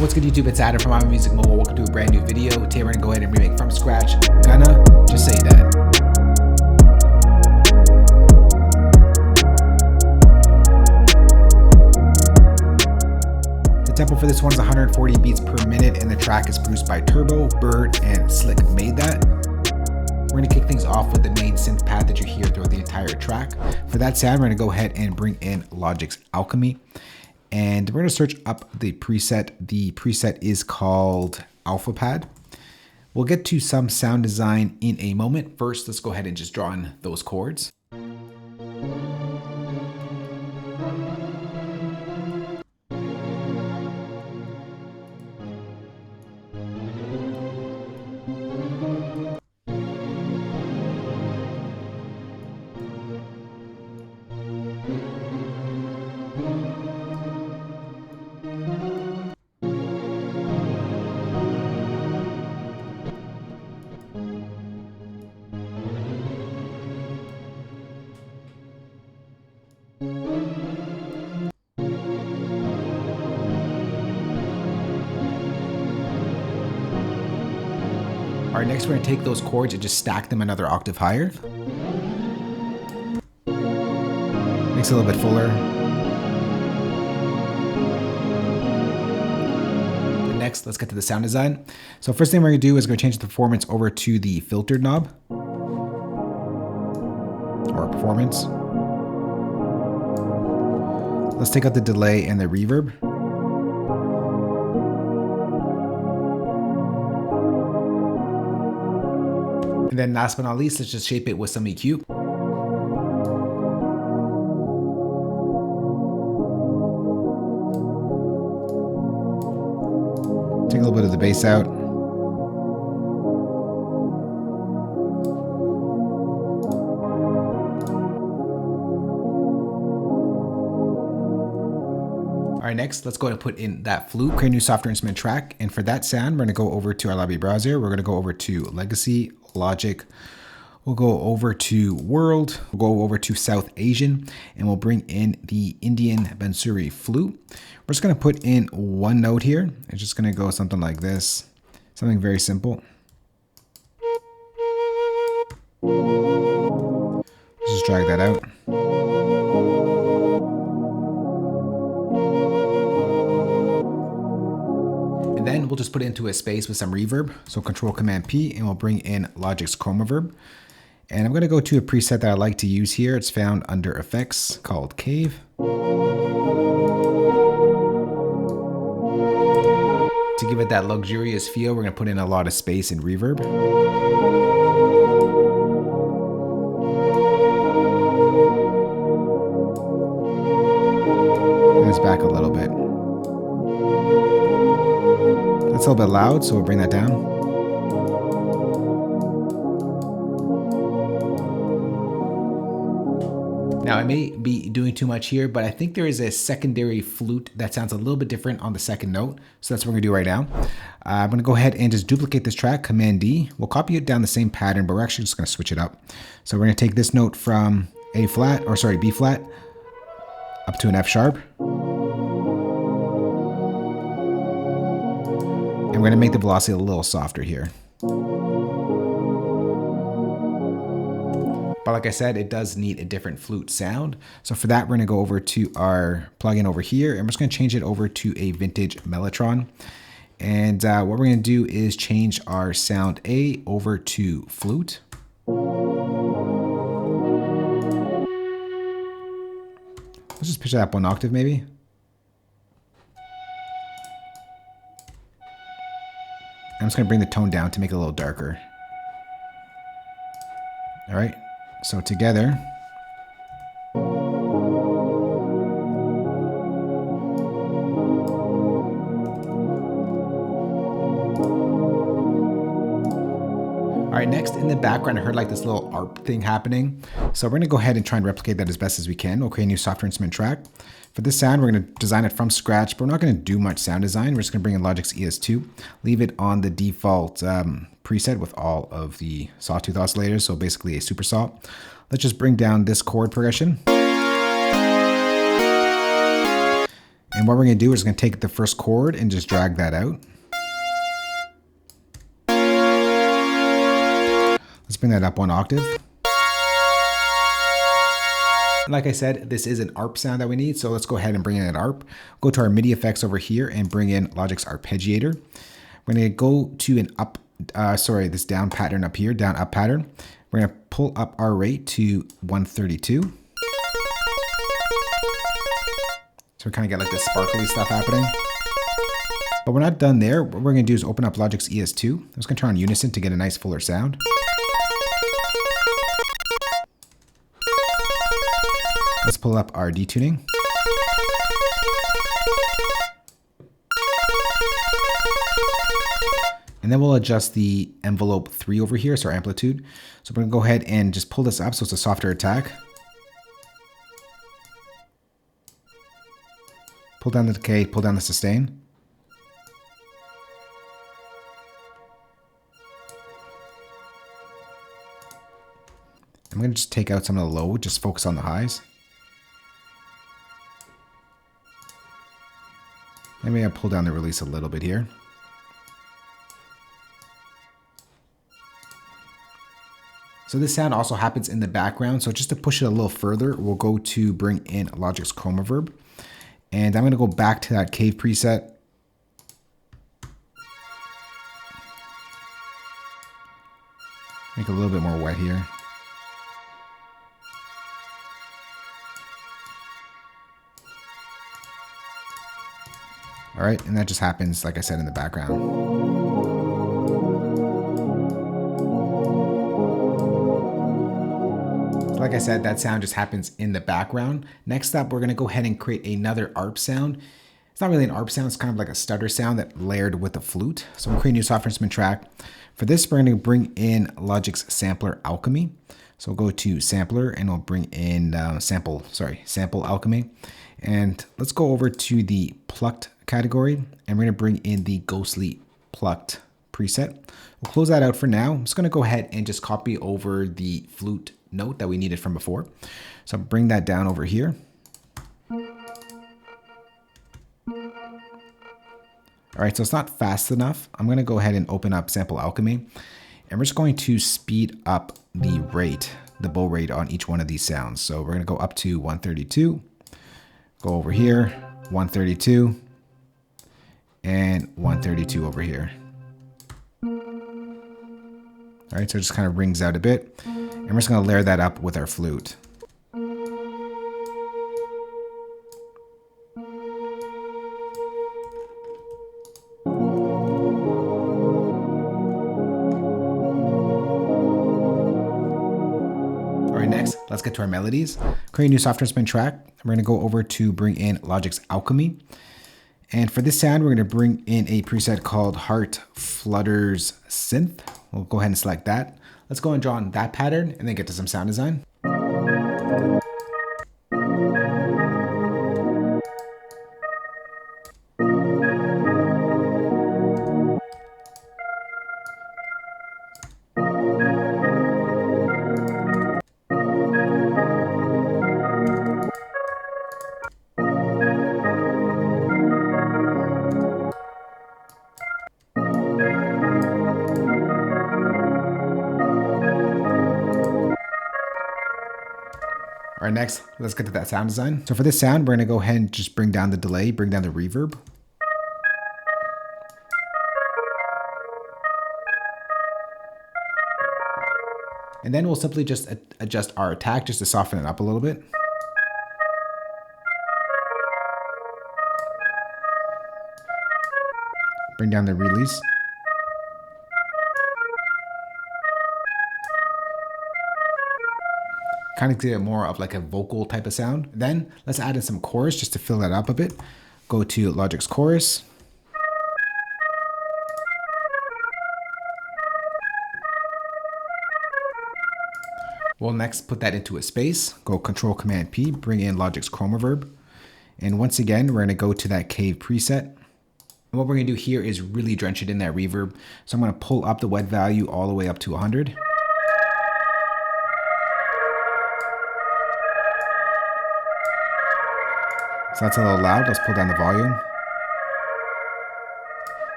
What's good, YouTube? It's Adam from My Music Mobile. Welcome to a brand new video. Today we're gonna go ahead and remake from scratch Gunna, Just Say That. The tempo for this one is 140 beats per minute, and the track is produced by Turbo, Byrd, and SlickMadeThat. We're gonna kick things off with the main synth pad that you hear throughout the entire track. For that sound, we're gonna go ahead and bring in Logic's Alchemy. And we're gonna search up the preset. The preset is called Alpha Pad. We'll get to some sound design in a moment. First, let's go ahead and just draw in those chords. All right, next we're gonna take those chords and just stack them another octave higher. Makes it a little bit fuller. Next, let's get to the sound design. So first thing we're gonna do is we're gonna change the performance over to the filtered knob. Or performance. Let's take out the delay and the reverb. And then last but not least, let's just shape it with some EQ. Take a little bit of the bass out. All right, next, let's go ahead and put in that flute, create a new software instrument track. And for that sound, we're gonna go over to our library browser. We're gonna go over to Legacy, Logic. We'll go over to World. We'll go over to South Asian, and we'll bring in the Indian Bansuri flute. We're just gonna put in one note here. It's just gonna go something like this. Something very simple. Just drag that out. And then we'll just put it into a space with some reverb. So Control Command P, and we'll bring in Logic's Chroma Verb. And I'm gonna go to a preset that I like to use here. It's found under Effects called Cave. To give it that luxurious feel, we're gonna put in a lot of space and reverb. And it's back a little bit. That's a little bit loud, so we'll bring that down. Now, I may be doing too much here, but I think there is a secondary flute that sounds a little bit different on the second note. So that's what we're gonna do right now. I'm gonna go ahead and just duplicate this track, Command D. We'll copy it down the same pattern, but we're actually just gonna switch it up. So we're gonna take this note from B flat, up to an F sharp. And we're gonna make the velocity a little softer here. But like I said, it does need a different flute sound. So for that, we're gonna go over to our plugin over here, and we're just gonna change it over to a vintage Mellotron. And what we're gonna do is change our sound A over to flute. Let's just pitch that up one octave maybe. I'm just gonna bring the tone down to make it a little darker. All right, so together. All right, next in the background, I heard like this little ARP thing happening. So we're gonna go ahead and try and replicate that as best as we can. We'll create a new software instrument track. For this sound, we're gonna design it from scratch, but we're not gonna do much sound design. We're just gonna bring in Logic's ES2, leave it on the default preset with all of the sawtooth oscillators, so basically a super saw. Let's just bring down this chord progression. And what we're going to do is going to take the first chord and just drag that out. Let's bring that up one octave. Like I said, this is an ARP sound that we need, so let's go ahead and bring in an ARP. Go to our MIDI effects over here and bring in Logic's arpeggiator. We're going to go to an this down pattern up here, down up pattern. We're going to pull up our rate to 132. So we kind of get like this sparkly stuff happening. But we're not done there. What we're going to do is open up Logic's ES2. I'm just going to turn on unison to get a nice fuller sound. Let's pull up our detuning. And then we'll adjust the envelope 3 over here, so our amplitude. So we're going to go ahead and just pull this up so it's a softer attack. Pull down the decay, pull down the sustain. I'm going to just take out some of the low, just focus on the highs. Maybe I'll pull down the release a little bit here. So this sound also happens in the background. So just to push it a little further, we'll go to bring in Logic's Chroma Verb. And I'm going to go back to that cave preset. Make it a little bit more wet here. All right, and that just happens, like I said, in the background. Like I said, that sound just happens in the background. Next up, we're gonna go ahead and create another ARP sound. It's not really an ARP sound, it's kind of like a stutter sound that layered with a flute. So we'll create a new software instrument track. For this, we're gonna bring in Logic's Sampler Alchemy. So we'll go to Sampler and we'll bring in Sample Alchemy. And let's go over to the Plucked category, and we're going to bring in the Ghostly Plucked preset. We'll close that out for now. I'm just going to go ahead and just copy over the flute note that we needed from before. So bring that down over here. All right, so it's not fast enough. I'm going to go ahead and open up Sample Alchemy, and we're just going to speed up the rate, the bow rate on each one of these sounds. So we're going to go up to 132, go over here, 132, and 132 over here. All right, so it just kind of rings out a bit. And we're just gonna layer that up with our flute. All right, next, let's get to our melodies. Create a new software instrument track. We're gonna go over to bring in Logic's Alchemy. And for this sound, we're going to bring in a preset called Heart Flutters Synth. We'll go ahead and select that. Let's go and draw on that pattern and then get to some sound design. All right, next, let's get to that sound design. So for this sound, we're gonna go ahead and just bring down the delay, bring down the reverb. And then we'll simply just adjust our attack just to soften it up a little bit. Bring down the release. Kind of get more of like a vocal type of sound. Then let's add in some chorus just to fill that up a bit. Go to Logic's Chorus. We'll next put that into a space. Go Control Command P, bring in Logic's Chroma Verb. And once again, we're gonna go to that cave preset. And what we're gonna do here is really drench it in that reverb. So I'm gonna pull up the wet value all the way up to 100. So that's a little loud. Let's pull down the volume.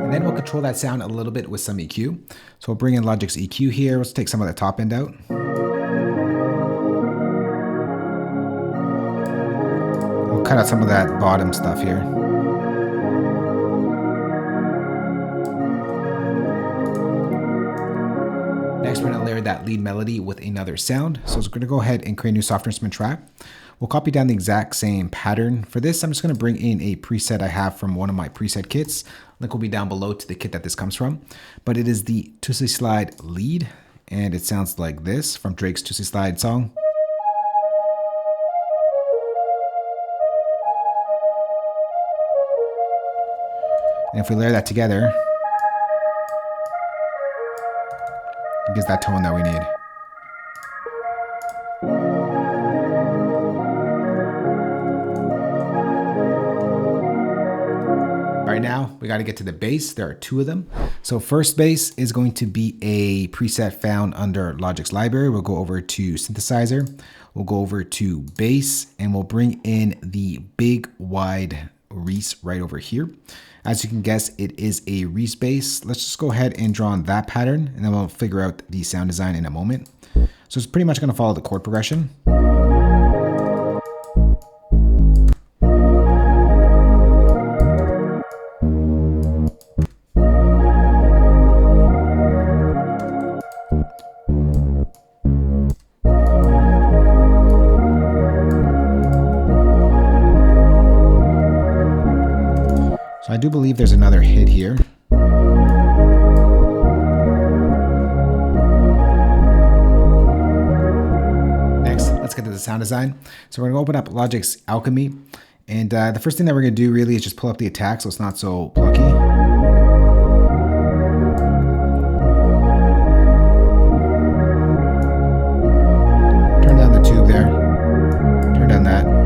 And then we'll control that sound a little bit with some EQ. So we'll bring in Logic's EQ here. Let's take some of the top end out. We'll cut out some of that bottom stuff here. Next, we're going to layer that lead melody with another sound. So we're going to go ahead and create a new software instrument track. We'll copy down the exact same pattern. For this, I'm just going to bring in a preset I have from one of my preset kits. Link will be down below to the kit that this comes from. But it is the Tootsie Slide lead, and it sounds like this from Drake's Tootsie Slide song. And if we layer that together, it gives that tone that we need. Right now, we got to get to the bass. There are two of them. So first bass is going to be a preset found under Logic's library. We'll go over to synthesizer. We'll go over to bass, and we'll bring in the big wide Reese right over here. As you can guess, it is a Reese bass. Let's just go ahead and draw on that pattern, and then we'll figure out the sound design in a moment. So it's pretty much going to follow the chord progression. So I do believe there's another hit here. Next, let's get to the sound design. So we're going to open up Logic's Alchemy. And the first thing that we're going to do really is just pull up the attack so it's not so plucky. Turn down the tube there. Turn down that.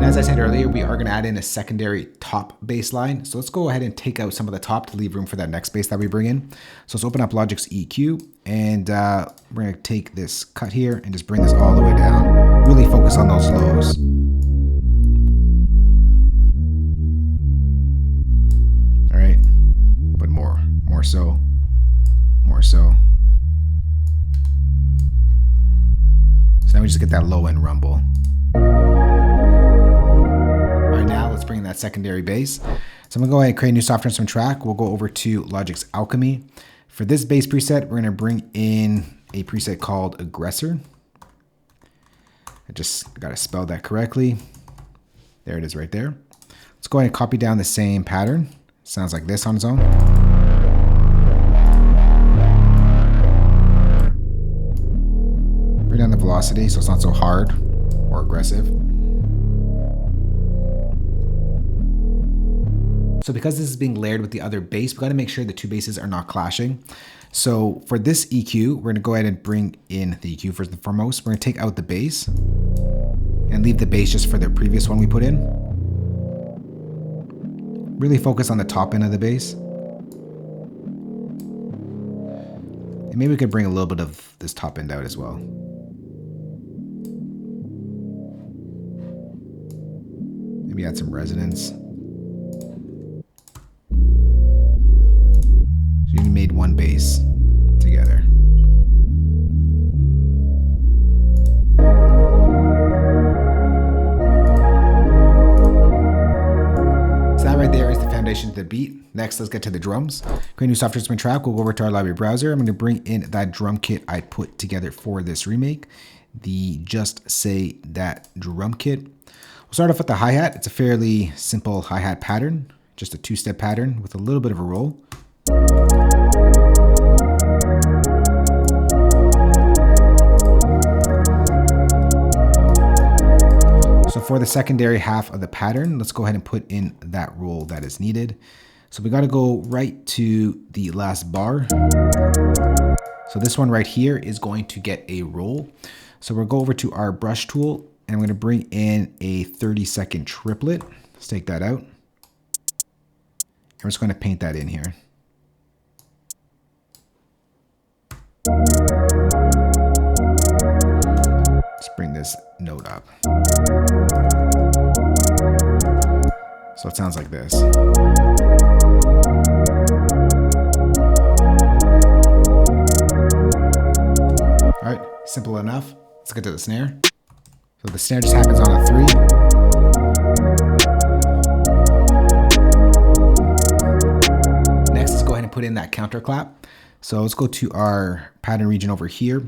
As I said earlier, we are going to add in a secondary top bass line. So let's go ahead and take out some of the top to leave room for that next bass that we bring in. So let's open up Logic's EQ, and we're going to take this cut here and just bring this all the way down. Really focus on those lows. All right, but more so. So now we just get that low end rumble. Now let's bring in that secondary bass. So I'm gonna go ahead and create a new software instrument track. We'll go over to Logic's Alchemy. For this bass preset, we're gonna bring in a preset called Aggressor. I just gotta spell that correctly. There it is right there. Let's go ahead and copy down the same pattern. Sounds like this on its own. Bring down the velocity so it's not so hard or aggressive. So because this is being layered with the other bass, we got to make sure the two basses are not clashing. So for this EQ, we're going to go ahead and bring in the EQ first and foremost. We're going to take out the bass and leave the bass just for the previous one we put in. Really focus on the top end of the bass. And maybe we could bring a little bit of this top end out as well. Maybe add some resonance. So you made one bass together. So that right there is the foundation to the beat. Next, let's get to the drums. Create a new software instrument track. We'll go over to our library browser. I'm going to bring in that drum kit I put together for this remake, the Just Say That drum kit. We'll start off with the hi-hat. It's a fairly simple hi-hat pattern, just a two-step pattern with a little bit of a roll. So for the secondary half of the pattern, let's go ahead and put in that roll that is needed. So we got to go right to the last bar. So this one right here is going to get a roll. So we'll go over to our brush tool, and I'm going to bring in a 30-second triplet. Let's take that out. And I'm just going to paint that in here. Let's bring this note up. So it sounds like this. All right, simple enough. Let's get to the snare. So the snare just happens on a 3. Next, let's go ahead and put in that counter clap. So let's go to our pattern region over here,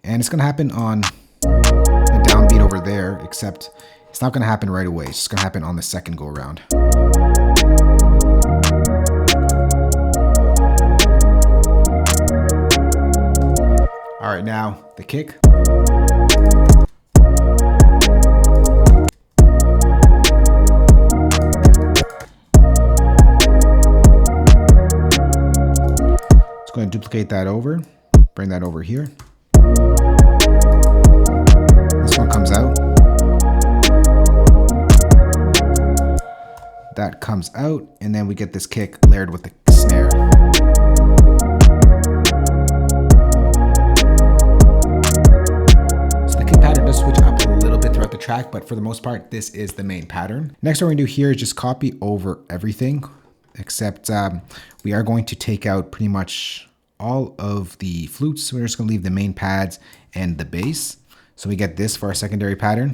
and it's gonna happen on the downbeat over there, except it's not gonna happen right away. It's just gonna happen on the second go around. All right, now the kick. Let's go ahead and duplicate that over, bring that over here. This one comes out. That comes out, and then we get this kick layered with the snare. So the kick pattern does switch up a little bit throughout the track, but for the most part, this is the main pattern. Next, what we're gonna do here is just copy over everything, except we are going to take out pretty much all of the flutes. We're just gonna leave the main pads and the bass. So we get this for our secondary pattern.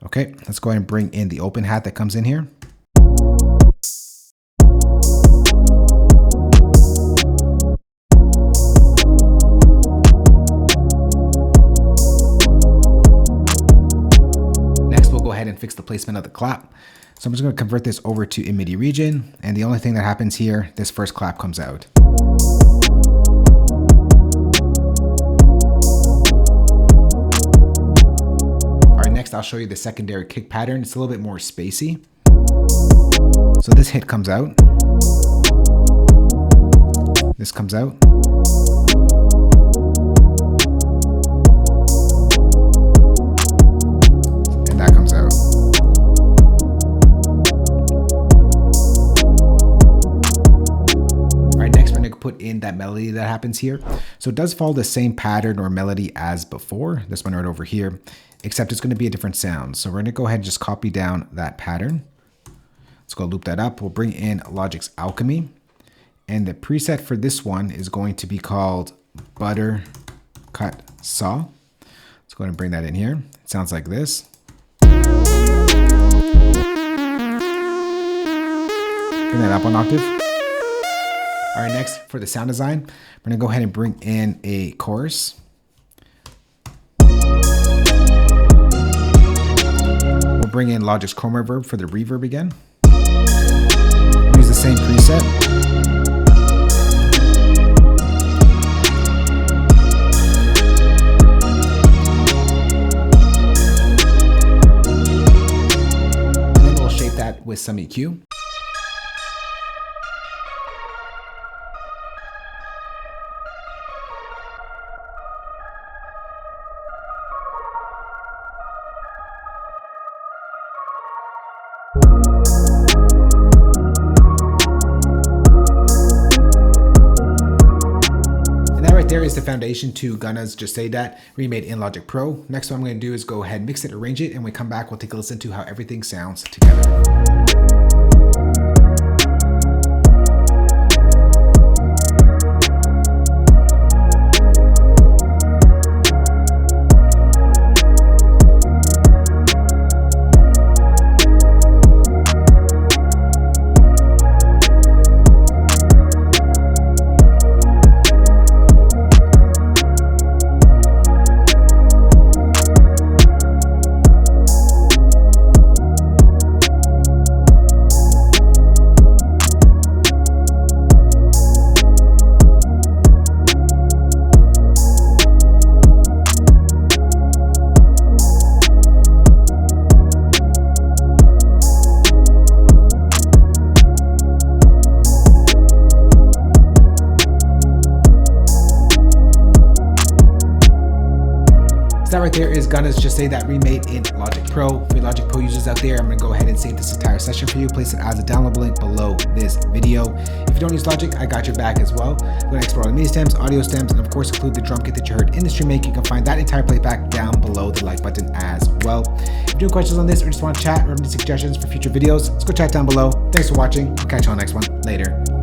Okay, let's go ahead and bring in the open hat that comes in here. Next, we'll go ahead and fix the placement of the clap. So I'm just going to convert this over to in MIDI region, and the only thing that happens here, this first clap comes out. Next, I'll show you the secondary kick pattern. It's a little bit more spacey. So this hit comes out. This comes out. And that comes out. All right, next we're going to put in that melody that happens here. So it does follow the same pattern or melody as before. This one right over here. Except it's going to be a different sound. So we're going to go ahead and just copy down that pattern. Let's go loop that up. We'll bring in Logic's Alchemy. And the preset for this one is going to be called Butter Cut Saw. Let's go ahead and bring that in here. It sounds like this. Bring that up one octave. All right, next for the sound design, we're going to go ahead and bring in a chorus. Bring in Logic's Chroma Reverb for the reverb again. Use the same preset. And then we'll shape that with some EQ. There is the foundation to Gunna's Just Say That remade in Logic Pro. Next what I'm going to do is go ahead, mix it, arrange it, and when we come back, we'll take a listen to how everything sounds together. there is Gunna's Just Say That remade in Logic Pro. For Logic Pro users out there, I'm going to go ahead and save this entire session for you. Place it as a downloadable link below this video. If you don't use Logic, I got your back as well. I'm going to explore all the MIDI stems, audio stems, and of course include the drum kit that you heard in the stream make. You can find that entire playback down below the like button as well. If you have questions on this or just want to chat or have any suggestions for future videos, let's go chat down below. Thanks for watching. I'll catch you on the next one. Later.